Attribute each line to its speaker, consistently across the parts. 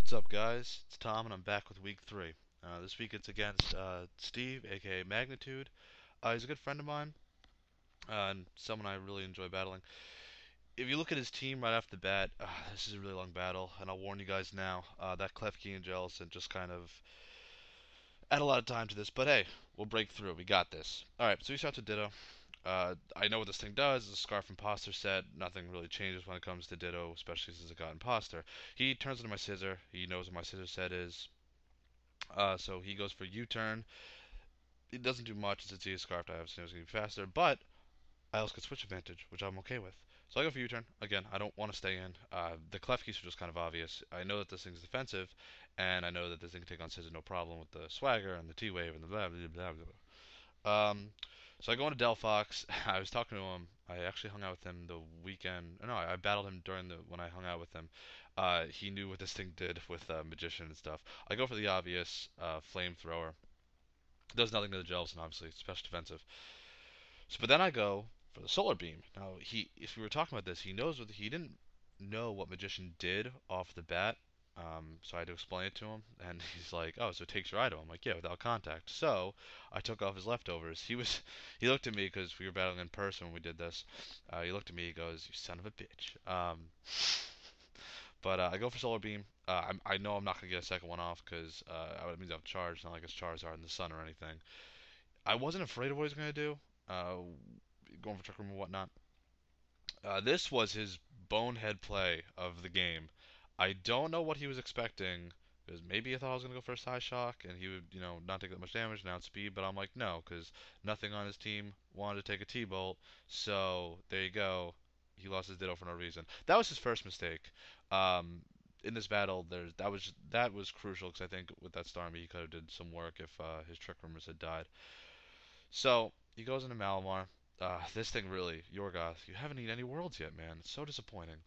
Speaker 1: What's up, guys? It's Tom, and I'm back with week 3. This week it's against Steve, aka Magnitude. He's a good friend of mine, and someone I really enjoy battling. If you look at his team right off the bat, this is a really long battle, and I'll warn you guys now, that Klefki and Jellicent just kind of add a lot of time to this, but hey, we'll break through. We got this. Alright, so we start to Ditto. I know what this thing does. It's a Scarf Imposter set. Nothing really changes when it comes to Ditto, especially since it got Imposter. He turns into my Scissor. He knows what my Scissor set is. So he goes for U-turn. It doesn't do much since it's a Scarf. I have it's going to be faster, but I also get switch advantage, which I'm okay with. So I go for U-turn. Again, I don't want to stay in. The clef keys are just kind of obvious. I know that this thing's defensive, and I know that this thing can take on Scissor no problem with the Swagger and the T-Wave and the blah blah blah blah. So I go into Delphox. I was talking to him. I actually hung out with him the weekend. No, I battled him during the when I hung out with him. He knew what this thing did with Magician and stuff. I go for the obvious Flamethrower. Does nothing to the gels, and obviously it's special defensive. So, but then I go for the Solar Beam. Now, if we were talking about this, he didn't know what Magician did off the bat. So I had to explain it to him, and he's like, "Oh, so it takes your item." I'm like, "Yeah, without contact." So I took off his leftovers. He looked at me because we were battling in person when we did this. He looked at me. He goes, "You son of a bitch." But I go for Solar Beam. I know I'm not gonna get a second one off because it means I have charge. Not like it's Charizard in the sun or anything. I wasn't afraid of what he was gonna do. Going for Trick Room and whatnot. This was his bonehead play of the game. I don't know what he was expecting. Because maybe I thought I was going to go for a Psy Shock and he would, not take that much damage and outspeed, but I'm like, no, because nothing on his team wanted to take a T-Bolt. So, there you go. He lost his Ditto for no reason. That was his first mistake. In this battle, that was crucial because I think with that Starmie he could have did some work if his Trick Roomers had died. So, he goes into Malamar. This thing really, Yorgoth, you haven't eaten any worlds yet, man. It's so disappointing.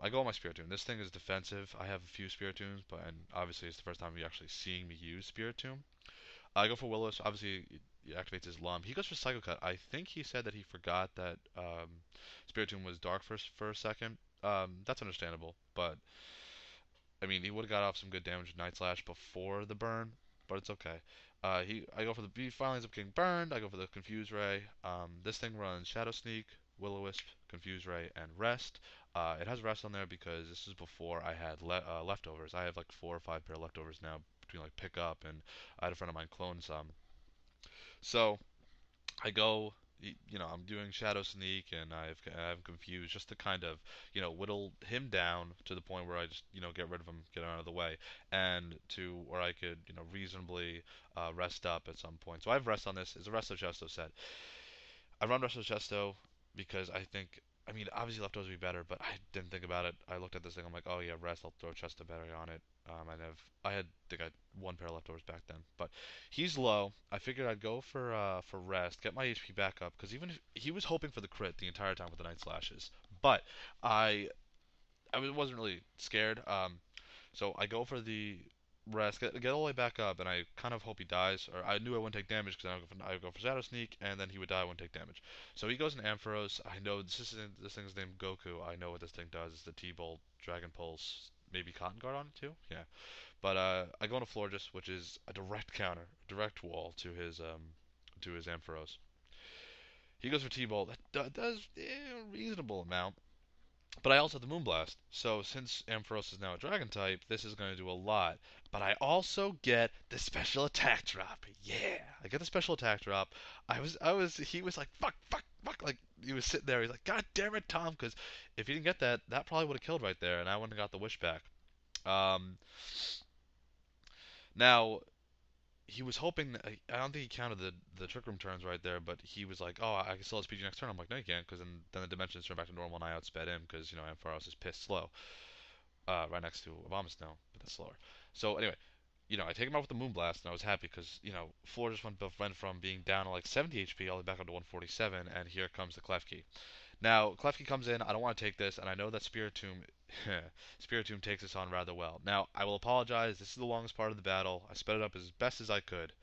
Speaker 1: I go on my Spiritomb. This thing is defensive. I have a few Spiritombs, and obviously it's the first time you're actually seeing me use Spiritomb. I go for Willis. Obviously, he activates his Lum. He goes for Psycho Cut. I think he said that he forgot that Spiritomb was dark for a second. That's understandable, but I mean, he would have got off some good damage with Night Slash before the burn, but it's okay. I go for the B. Finally ends up getting burned. I go for the Confuse Ray. This thing runs Shadow Sneak, Will-O-Wisp, Confuse Ray, and Rest. It has Rest on there because this is before I had leftovers. I have like 4 or 5 pair of leftovers now between like pick up and I had a friend of mine clone some. So I go, I'm doing Shadow Sneak and I'm confused just to kind of, whittle him down to the point where I just, get rid of him, get him out of the way, and to where I could, reasonably rest up at some point. So I have rest on this. It's a Rest of Chesto set. I run Rest of Chesto because I mean, obviously leftovers would be better, but I didn't think about it. I looked at this thing. I'm like, oh yeah, rest. I'll throw Chesto better on it. I had 1 pair of leftovers back then, but he's low. I figured I'd go for rest, get my HP back up, because even if he was hoping for the crit the entire time with the Night Slashes, but I wasn't really scared. So I go for the rest, get all the way back up, and I kind of hope he dies. Or I knew I wouldn't take damage because I would go for Shadow Sneak, and then he would die. I wouldn't take damage. So he goes in Ampharos. I know this thing's named Goku. I know what this thing does. It's the T-Bolt, Dragon Pulse, maybe Cotton Guard on it too. Yeah. But I go into Florges, which is a direct counter, direct wall to his Ampharos. He goes for T-Bolt. That does a reasonable amount. But I also have the Moonblast. So since Ampharos is now a Dragon type, this is going to do a lot. But I also get the special attack drop. Yeah, I get the special attack drop. He was like, fuck, fuck, fuck. Like, he was sitting there. He's like, God damn it, Tom. Because if he didn't get that, that probably would have killed right there. And I wouldn't have got the wish back. Um, Now, he was hoping that, I don't think he counted the Trick Room turns right there, but he was like, "Oh, I can still outspeed you next turn." I'm like, "No, you can't," because then the dimensions turn back to normal, and I outsped him because Ampharos is pissed slow, right next to Abomasnow, but that's slower. So anyway, I take him out with the Moonblast, and I was happy because Floor just went from being down to like 70 HP all the way back up to 147, and here comes the Klefki. Now, Klefki comes in. I don't want to take this, and I know that Spiritomb, Spiritomb takes this on rather well. Now, I will apologize. This is the longest part of the battle. I sped it up as best as I could.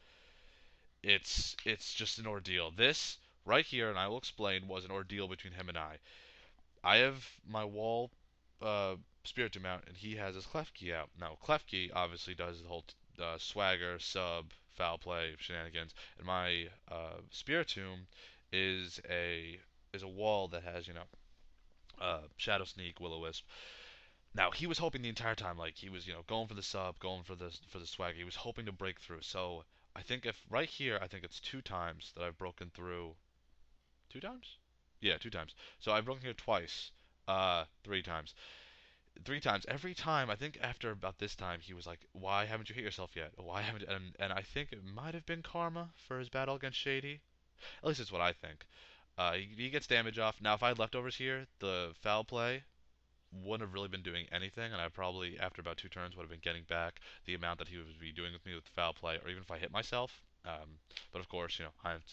Speaker 1: It's just an ordeal. This right here, and I will explain, was an ordeal between him and I. I have my wall Spiritomb out, and he has his Klefki out. Now Klefki obviously does the whole swagger, sub, foul play, shenanigans, and my Spiritomb is a wall that has Shadow Sneak, Will-O-Wisp. Now he was hoping the entire time, like he was going for the sub, going for the swagger. He was hoping to break through. So I think if right here, I think it's two times that I've broken through. Two times? Yeah, two times. So I've broken here twice. Three times. Three times. Every time, I think after about this time, he was like, "Why haven't you hit yourself yet? Why haven't?" And I think it might have been karma for his battle against Shady. At least it's what I think. He gets damage off. Now, if I had leftovers here, the foul play wouldn't have really been doing anything, and I probably, after about two turns, would have been getting back the amount that he would be doing with me with foul play, or even if I hit myself. But of course,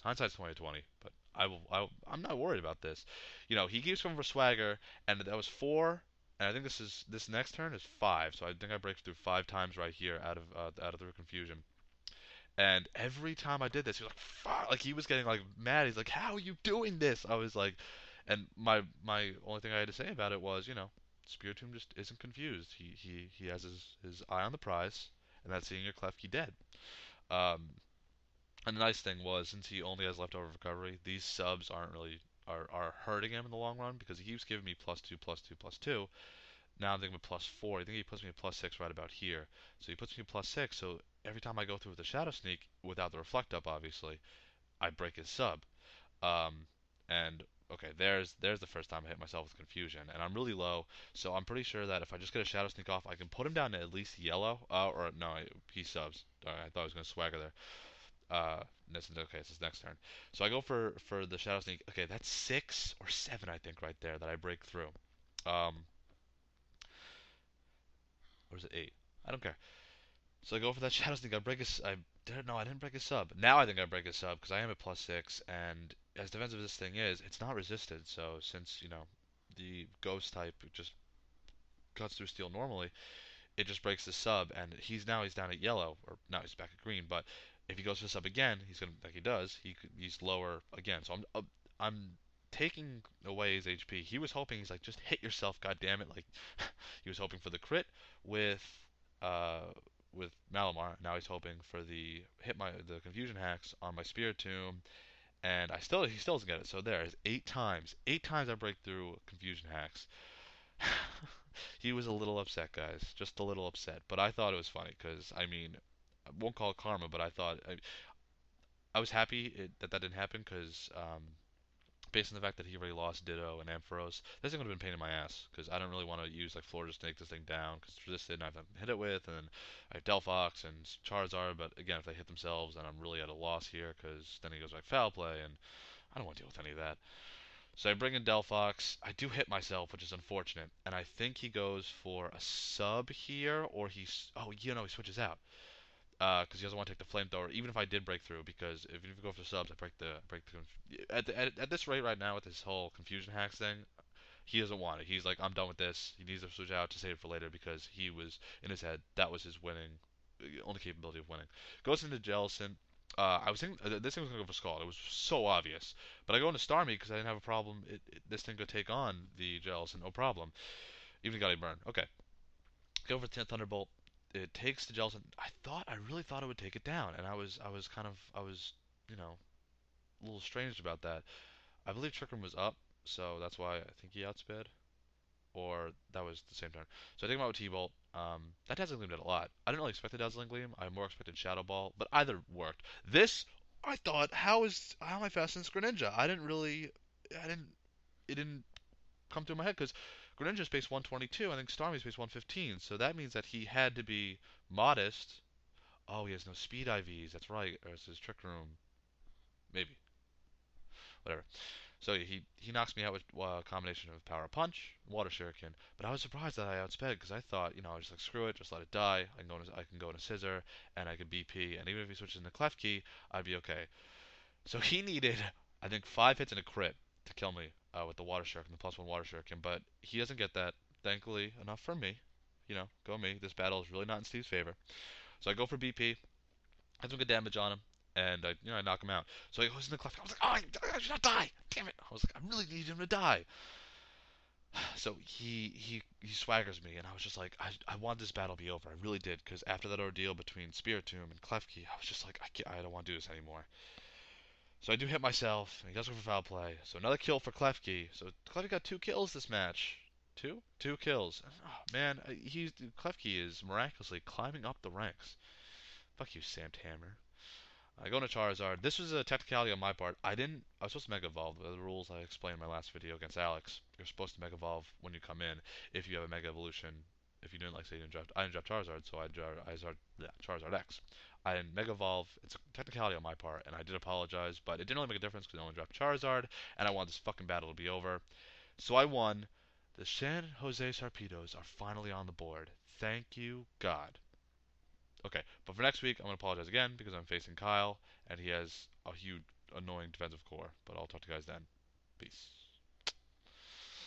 Speaker 1: hindsight's 20/20. But I'm not worried about this. He keeps coming for swagger, and that was four, and I think this next turn is five. So I think I break through five times right here out of the confusion. And every time I did this, he was like, "Fuck!" Like he was getting like mad. He's like, "How are you doing this?" I was like, and my only thing I had to say about it was, Spiritomb just isn't confused. He has his eye on the prize, and that's seeing your Klefki dead. Um, and the nice thing was, since he only has leftover recovery, these subs aren't really are hurting him in the long run because he keeps giving me plus two, plus two, plus two. Now I'm thinking of plus four. I think he puts me at plus six right about here. So he puts me at plus six. So every time I go through with the Shadow Sneak, without the Reflect Up, obviously, I break his sub. Um, and okay, there's the first time I hit myself with confusion, and I'm really low. So I'm pretty sure that if I just get a Shadow Sneak off, I can put him down to at least yellow. Or no, he subs. I thought I was gonna swagger there. Okay, it's his next turn. So I go for the Shadow Sneak. Okay, that's six or seven, I think, right there that I break through. Um, or is it eight? I don't care. So I go for that Shadow Sneak. I break his. I didn't know I didn't break his sub. Now I think I break his sub because I am at plus six, and as defensive as this thing is, it's not resisted. So since the Ghost type just cuts through steel normally, it just breaks the sub, and he's down at yellow, or now he's back at green. But if he goes for the sub again, he's gonna like he does. He's lower again. So I'm taking away his HP. He was hoping he's like just hit yourself, god damn it! Like he was hoping for the crit with uh with Malamar. Now he's hoping for the confusion hacks on my Spiritomb, and he still doesn't get it. So there's eight times I break through confusion hacks. He was a little upset, guys, just a little upset. But I thought it was funny because I mean, I won't call it karma, but I was happy that didn't happen because based on the fact that he already lost Ditto and Ampharos, this thing would have been a pain in my ass because I don't really want to use like Florida to take this thing down because it's resisted and I have nothing to hit it with, and I have Delphox and Charizard. But again, if they hit themselves, then I'm really at a loss here because then he goes like foul play, and I don't want to deal with any of that. So I bring in Delphox. I do hit myself, which is unfortunate. And I think he goes for a sub here, or he's... Oh, he switches out. Because he doesn't want to take the flamethrower, even if I did break through. Because if you go for subs, I at this rate right now with this whole confusion hacks thing, he doesn't want it. He's like, I'm done with this. He needs to switch out to save it for later because he was in his head that was his only capability of winning. Goes into Jellicent. I was thinking this thing was gonna go for Scald. It was so obvious, but I go into Starmie because I didn't have a problem. This thing could take on the Jellicent, no problem. Even got a burn. Okay, go for Thunderbolt. It takes the Jellicent. I really thought it would take it down, and I was, a little strange about that. I believe Trick Room was up, so that's why I think he outsped, or that was the same turn. So I take him out with T-Bolt. That Dazzling Gleam did a lot. I didn't really expect the Dazzling Gleam. I more expected Shadow Ball, but either worked. This, I thought, how am I faster than Greninja? It didn't come through my head because Greninja's base 122. I think Starmie's base 115. So that means that he had to be modest. Oh, he has no speed IVs. That's right. Or it's his Trick Room. Maybe. Whatever. So he knocks me out with a combination of Power Punch, Water Shuriken. But I was surprised that I outsped because I thought, I was just like, screw it, just let it die. I can go into Scissor and I could BP, and even if he switches into Klefki, I'd be okay. So he needed, I think, 5 hits and a crit to kill me with the Water Shuriken, the +1 Water Shuriken. But he doesn't get that, thankfully enough for me. Go me. This battle is really not in Steve's favor. So I go for BP, have some good damage on him, and I knock him out. So he goes in the Klefki. I was like, oh, I should not die. Damn it. I was like, I really need him to die. So he swaggers me, and I was just like, I want this battle to be over. I really did, because after that ordeal between Spiritomb and Klefki, I was just like, I don't want to do this anymore. So I do hit myself, and he does go for foul play. So another kill for Klefki. So Klefki got 2 kills this match. Two? 2 kills. Oh, man, Klefki is miraculously climbing up the ranks. Fuck you, Sam Hammer. I go into Charizard. This was a technicality on my part. I was supposed to Mega Evolve. The rules I explained in my last video against Alex. You're supposed to Mega Evolve when you come in if you have a Mega Evolution. If you didn't, like, say you didn't draft, I didn't draft Charizard, so Charizard X. I didn't Mega Evolve. It's a technicality on my part, and I did apologize, but it didn't really make a difference because I only dropped Charizard, and I want this fucking battle to be over. So I won. The San Jose Sharpedos are finally on the board. Thank you, God. Okay, but for next week, I'm going to apologize again because I'm facing Kyle, and he has a huge, annoying defensive core. But I'll talk to you guys then. Peace.